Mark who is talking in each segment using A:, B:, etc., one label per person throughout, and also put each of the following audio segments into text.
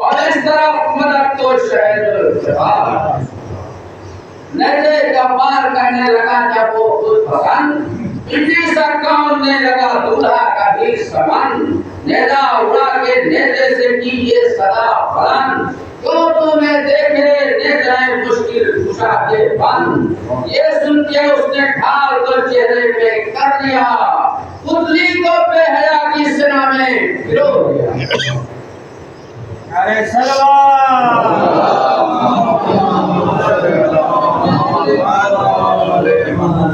A: اور اس طرف مدد تو شہد الجبال نیزے کا پار کرنے لگا جب وہ خود پسند بجلی سا کون نے لگا دولہا کا بھی سمن نیزہ اڑا کے نیزے سے کی یہ صدا بلند کیوں تو نے دیکھے نیزہ مشکل کشا کے بند یہ سن کے اس نے ڈھال کر چہرے پہ کر دیا پتلی کو بے حیا کی سنا میں گرو دیا
B: ارے سلام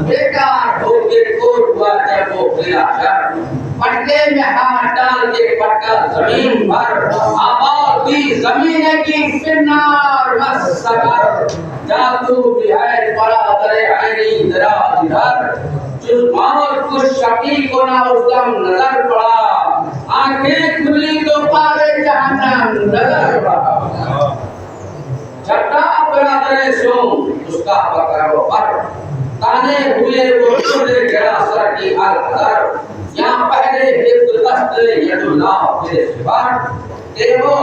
A: بیکار ہو کے کوٹ ہوا جب وہ پھیلا کر پٹکے میں ہاتھ ڈال کے پٹکا زمین پر آباد بھی زمین کی فنار مسکر جادو بھی ہے پڑا درے عینی درا ادھر جس موت کو شقی کو نہ اس دم نظر پڑا آنکھیں کھلی تو پارے جہنم نظر پڑا چھٹا برادر سو اس کا بکر و پر تانے ہوئے وہ چھوڑے گرا سر کی القدر یہاں پہلے حفظ دست ید اللہ کے سبار دیو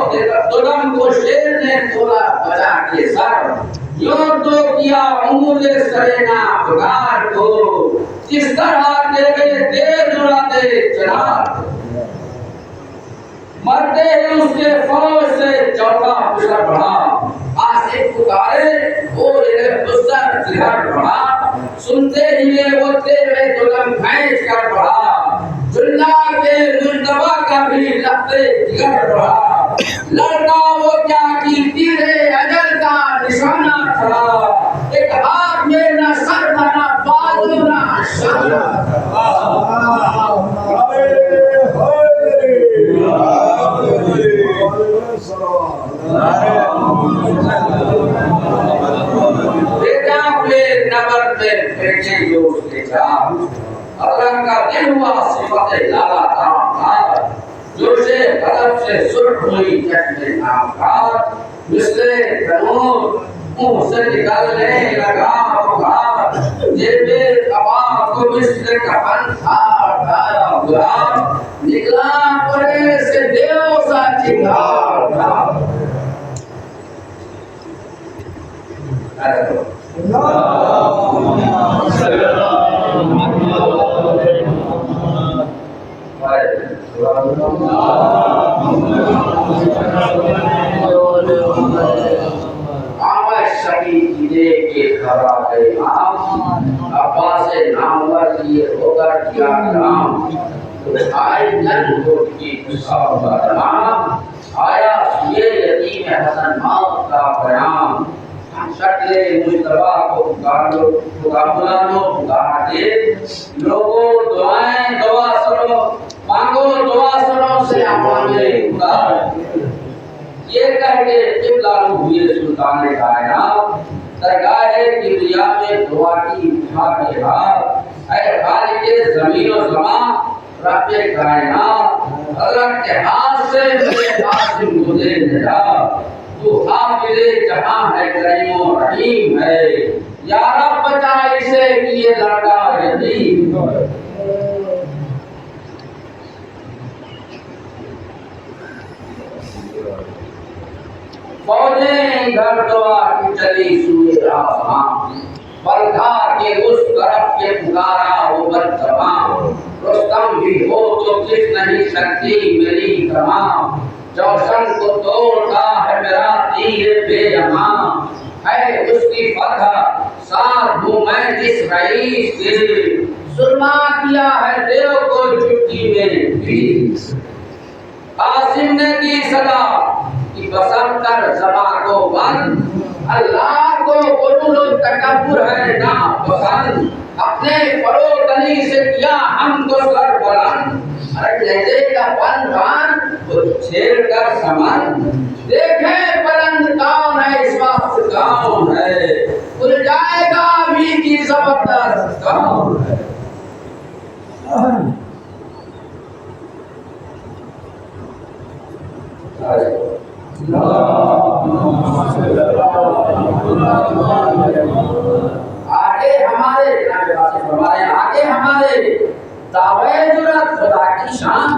A: دلم کو شیر نے کھولا بچا کے سر یوں تو کیا عمول سرینا بگار کو جس طرح دیوے دیر اڑاتے چنار مرتے ہی اس کے فوج سے چوتھا پشر بڑھا آصف پکارے اور انہیں بزر زہر بڑھا سنتے ہی وہ تیرے دلم بھینس کر بڑھا جلنا کے مجتبہ کا بھی لفتے جگر بڑھا لڑکا وہ کیا کی تیرے اجل کا نشانہ تھا ایک ہاتھ میں نہ سر تھا نہ بازو نہ شانہ بیٹا اپنے نبر میں بیٹھے جو اس کے جام اللہ کا دل ہوا صفت لالا دام جوشے قدم سے سرخ ہوئی چشم نامکار مثل تنور منہ سے نکلنے لگا بخار جیبے قبا کو مثل کفن تھار دھارا غلام نکلا پرے سے دیو سا چنگار دھار عباس نامور یہ ہوگا کیا کام آئی نن کوٹ کی بدنام آیا یہ یتیم حسن موت کا پیام شکل مجتبہ کو پکارو پکار دے لوگوں دعائیں دعا سنو مانگو دعا سنو سے ہمارے خدا یہ کہہ کے قبلہ ہوئے سلطان کائنات درگاہ کبریا میں دعا کی اٹھا کے ہاتھ اے خالق زمین و زمان رب کائنات اللہ کے ہاتھ سے میرے قاسم کو دے نجات تو حافظ جہاں ہے کریم و رحیم ہے یا رب بچا اسے کہ یہ لڑکا یتیم فوجیں گھر دعا کی چلی سوئے آسمان بلکھا کے اس طرف کے پکارا وہ بدزبان رستم بھی ہو تو کس نہیں سکتی میری تمام جوشن کو توڑتا ہے میرا تیر بے امان ہے اس کی فتح ساتھ ہوں میں جس رئیس کے سلما کیا ہے دیو کو چھٹی میں بیس قاسم نے کی صدا کہ بسم کر زبان کو بند اللہ کو غرور و تکبر ہے ناپسند اپنے فروتنی سے کیا ہم کو سر بلند ارے نیزے کا پن بان وہ چھیڑ کر سمن دیکھے بلند کون ہے اس وقت کون ہے کھل جائے گا ابھی کی زبردست کون ہے آگے ہمارے دعوے جرات خدا کی شان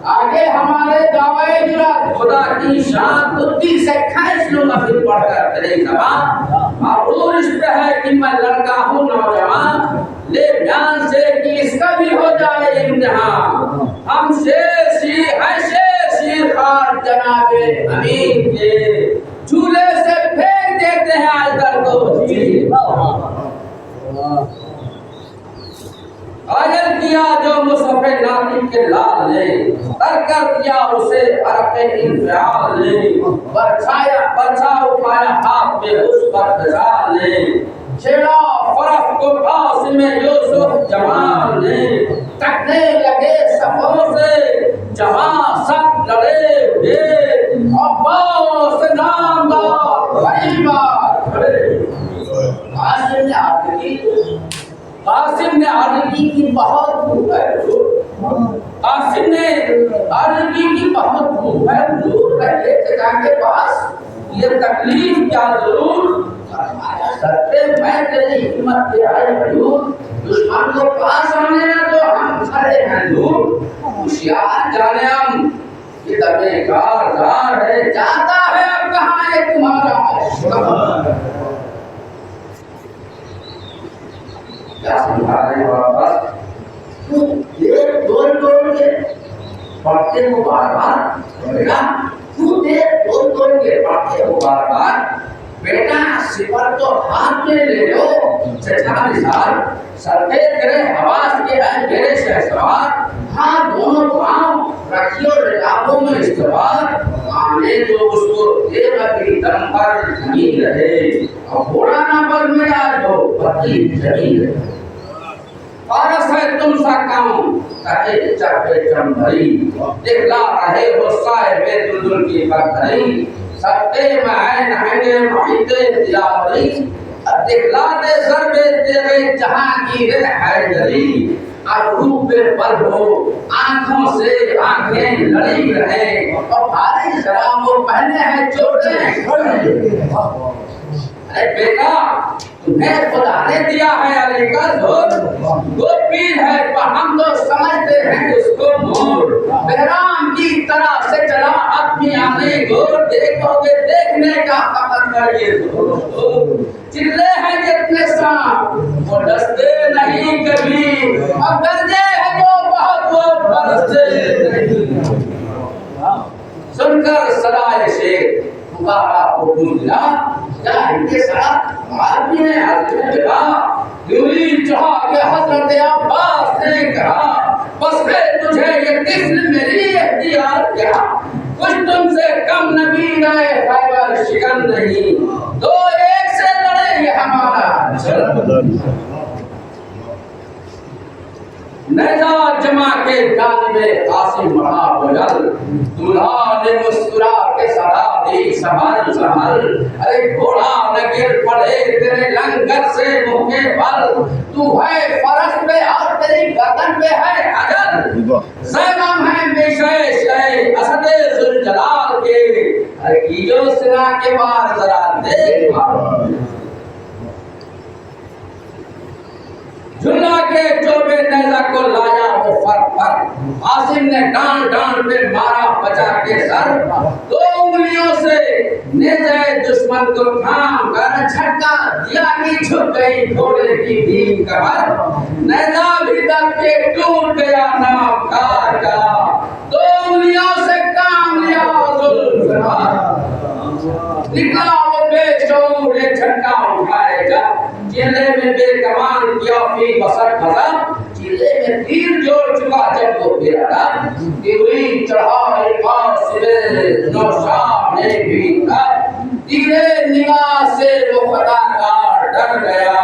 A: آگے ہمارے دعوے جرات خدا کی شان کو دل سے کھینچ لوں گا پھر پڑھ کر تیری زبان اور اس پہ ہے کہ میں لڑکا ہوں نوجوان لے جان سے کہ اس کا بھی ہو جائے امتحان ہم شیر خار جناب امین کے جھولے سے پھینک دیتے ہیں آج در کو غائل کیا جو مصحف ناطق کے لال نے تر کر دیا اسے عرق انفعال نے برچھا اٹھایا ہاتھ میں اس پر خزال نے چھیڑا فرح کو قاسم یوسف جمال نے تکنے لگے صفوں سے جہاں سب لڑے ہوئے عباس نامدار غریبہ کھڑے قاسم نے عرض کی کہ بہت دور ہے قاسم نے عرض کی کہ بہت دور ہے دور رہے چچا کے پاس یہ تکلیف کیا ضرور سرتے میں تیری حکمت کے آئے حضور دشمن کو پاس آنے نہ تو ہم کھڑے ہیں دور ہوشیار جانے ہم یہ طبع کارزار ہے جاتا ہے اب کہاں یہ تمہارا کیا سمجھا رہے ہیں واپس دیر دول کے پڑھتے ہو بار بار دیر دول کے پڑھتے ہو بار بار بیٹا سپر تو ہاتھ میں لے لو چچا نثار سفید کرے حواس کے ہے میرے شہسوار ہاں دونوں پاؤں رکھیو رکابوں میں استوار آنے جو اس کو دے بکری دم پر زمین رہے اور گھوڑا نہ بل میں آج ہو بکری زمین رہے فارس ہے تم سا کام کہے چاہے چمبری دکھلا رہے ہو صاحب دلدل کی پتھری سبتے میں ہے نہنگے محیطے دلاوری دکھلا دے ضربے تیرے جہانگیر حیدری اب روح پہ پر ہو آنکھوں سے آنکھیں لڑی رہے اور بھاری شراب وہ پہنے ہیں چوٹیں ارے بیٹا تمہیں خدا نے دیا ہے علی کا زور وہ پیر ہے پر ہم تو سمجھتے ہیں اس کو مور بہرام کی طرح سے چلا اپنی آنے گور دیکھو گے دیکھنے کا فقط کریے چلے ہیں جتنے سانپ وہ ڈستے نہیں کبھی اب گرجے ہیں جو بہت وہ برستے نہیں سن کر صدائے شیر پکارا حکم دلا کیا ان کے ساتھ آدمی نے حضرت میں لگا یولی چاہا کہ حضرت عباس نے کہا بس میں تجھے یہ طفل میری اختیار کیا کچھ تم سے کم نبی رہے خیبر شکن نہیں دو ایک سے لڑے یہ ہمارا چل نیزہ جمع کے جانب قاسم بڑھا بجل دلہا نے مسکرا کے صدا دی سبھل سبھل ارے گھوڑا نہ گر پڑے تیرے لنگر سے منہ کے بل تو ہے فرس پہ اور تیری گردن پہ ہے اجل زینم ہے بیشے شے اسد ذوالجلال کے ارے کیجو سنا کے بار ذرا دیکھ جھلا کے چوبے نیزہ کو لایا وہ فر پر قاسم نے ڈان ڈان پہ مارا بچا کے سر دو انگلیوں سے نیزہ دشمن کو تھام کر جھٹکا دیا کی چھپ گئی گھوڑے کی دین کمر نیزہ بھی دب کے ٹوٹ گیا نامکار کا دو انگلیوں سے کام لیا ذوالفقار نکلا وہ بے شعور ایک جھٹکا اٹھائے گا چلے میں بے کمان کیا فی بسر خزم چلے میں تیر جوڑ چکا جب وہ پیرا تیوری چڑھا قاسم نوشام نے بھی تھا تیرے نگاہ سے وہ خدا کار ڈر گیا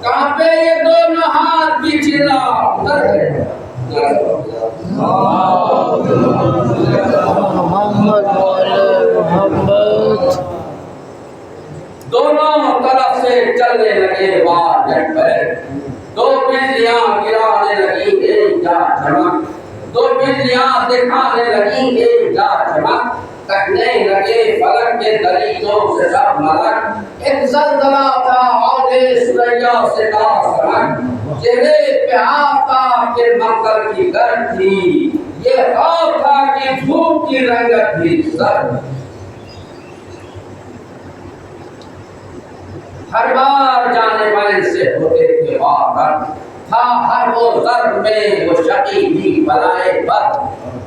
A: کہاں پہ یہ دونوں ہاتھ کی چلا اتر گئے محمد دونوں طرف سے چلنے لگے وار جٹ پر دو بجلیاں گرانے لگی ایک جا چمک دو بجلیاں دکھانے لگی ایک جا چمک تکنے لگے فلک کے دریچوں سے سب ملک ایک زلزلہ تھا اور سریا سے سمک چہرے پہ آفتاب کے منظر کی گرد تھی یہ خوف تھا کہ دھوپ کی رنگت بھی سرد، ہر بار جانے والے سے ہوتے تھے وارن، تھا ہر وہ ضرب میں وہ شقی بھی بلائے بد،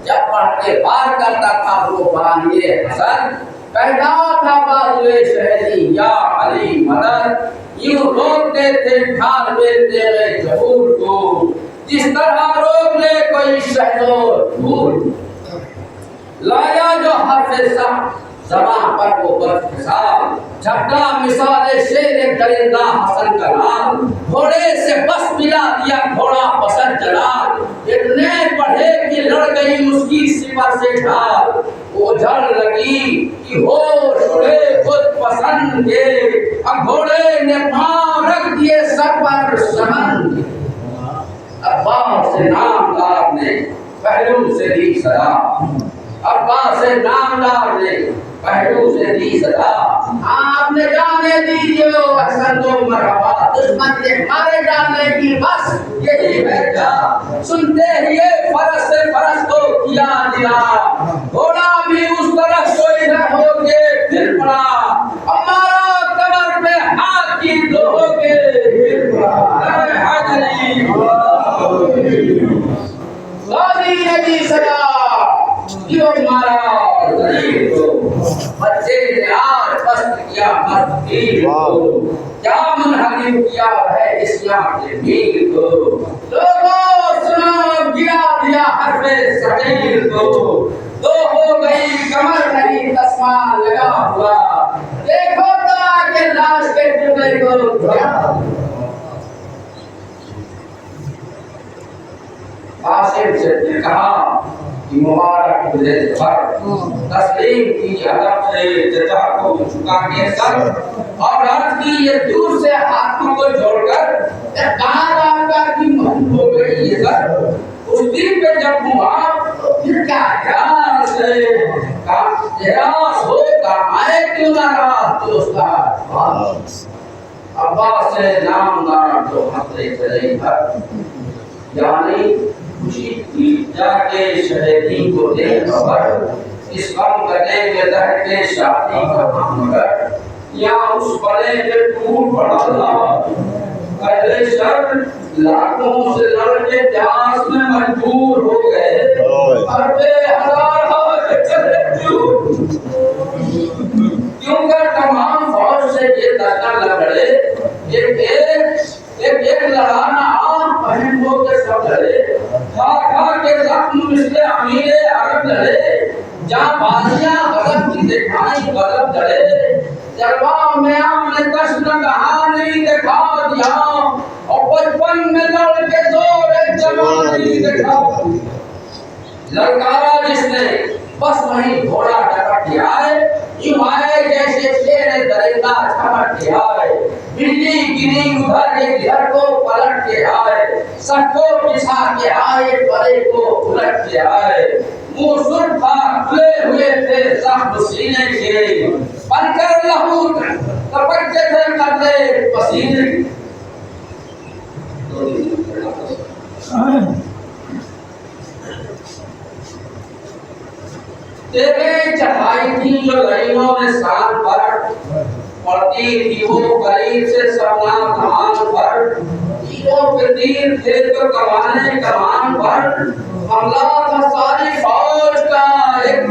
A: جب پڑھ کے پار کرتا تھا وہ بانی حسن، پہلا تھا بازوئے شہری یا علی مدد، یوں روکتے تھے ڈھال بیلتے گئے ظہور کو، جس طرح روک لے کوئی شہزور دھول، لایا جو حرف صح زباں پر وہ بد حساب، جھپٹا مثال شیر درندہ حسن کا نام، گھوڑے سے بس ملا دیا گھوڑا پسند جلال، اتنے پڑھے کہ لڑ گئی اس کی سپر سے ڈھال، وہ جھڑ لگی کہ ہوش اڑے خود پسند کے، اب گھوڑے نے پاؤں رکھ دیے سر پر سمن، عباس سے نامدار نے پہلو سے دی صدا، عباس سے نامدار نے پہلو سے دی صدا، آپ نے جانے دیجیے حسن تو مرحبا، دشمن کے مارے جانے کی بس یہی ہے کیا، سنتے ہی فرس سے فرس کو کیا دلا، گھوڑا بھی اس طرف کوئی نہ ہو کے پھر پڑا، ہمارا کمر پہ ہاتھ کی دو ہو کے پھر پڑا، حاضری غازی نے دی صدا، یہ مارا غریب کو، بچے نے آج پست کیا مردیر کو، کیا منحرف کیا ہے اسیاں کے میر کو، لوگوں سنو گیا دیا حرف صغیر کو، دو ہو گئی کمر نہیں تسمہ لگا ہوا، دیکھو تا کہ لاش کے ٹکڑے کو دھیا، قاسم سے کہا کہ مبارک تجھے ظفر، تسلیم کی ادب سے چچا کو جھکا کے سر، اور عرض کی یہ دور سے ہاتھوں کو جوڑ کر کہاں آپ کا کی محب ہو گئی یہ سر، اس دن پہ جب ہوا پھر کیا احراس ہے، احراس ہو کامائے کیوں نہ رہا دوستار، عباس سے نامدار جو ہنستے چلے گھر، یعنی خوشی تھی جا کے شہری کو دے خبر، اس غم گدے میں دہ کے شادی کا مگر، یا اس بڑے کے ٹوٹ پڑا تھا اہل شر، لاکھوں سے لڑ کے پیاس میں مجبور ہو گئے، اربے ہزار ہاتھ چلے کیونکہ تمام فوج سے یہ دھکا لگڑے، ایک لڑانا عام پہن ہو کے سب لڑے، کھا کے زخم مثل امیر عرب لڑے، جہاں بازیاں غضب کی دکھائی غضب لڑے، جلوہ میں ہم نے کشن کہا نہیں دکھا دیا، اور بچپن میں لڑ کے زور جوانی دکھا، لڑکارا جس نے بس وہیں گھوڑا ٹپٹ کے آئے، یوں آئے جیسے شیر درندہ چھپٹ کے آئے، بجلی گری ادھر ایک گھر کو پلٹ کے آئے، سب کو پسا کے آئے پرے کو الٹ کے آئے، منہ سر تھا کھلے ہوئے تھے زخم سینے کے، بن کر لہو تپکتے تھے قطرے پسینے کے، تیرے چڑھائی تھی جو لڑیوں نے سان پر، پڑتی تھی وہ قریب سے سبنا کمان پر، تیروں پہ تیر تھے تو کمانے کمان پر، حملہ تھا ساری فوج کا ایک،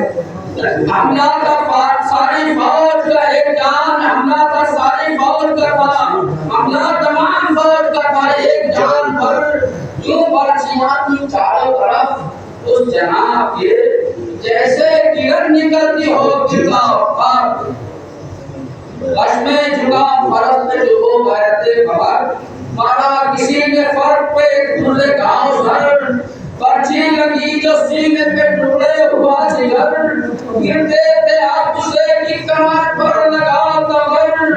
A: حملہ تھا ساری فوج کا ایک جان، حملہ تھا ساری فوج کا تھا، حملہ تمام فوج کا تھا ایک جان پر، یوں برچیاں تھی چاروں طرف اس جناب کے، جیسے کرن نکلتی ہو گرگا پر، غشمے جھگا فرس میں جو ہو غیرت خبر، مارا کسی نے فرق پہ دھلے گاؤں سر، پرچی لگی جو سینے پہ ٹکڑے ہوا جگر، گرتے تھے آپ سے کی کمر پر لگا تبر،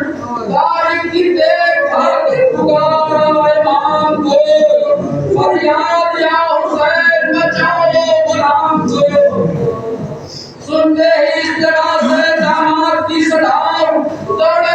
A: تاریخ کی دیکھ بھر پکارا امام کو، فریاد یا حسین بچاؤ غلام کو، سنتے ہی اس طرح سے داماد کی صدا، دوڑے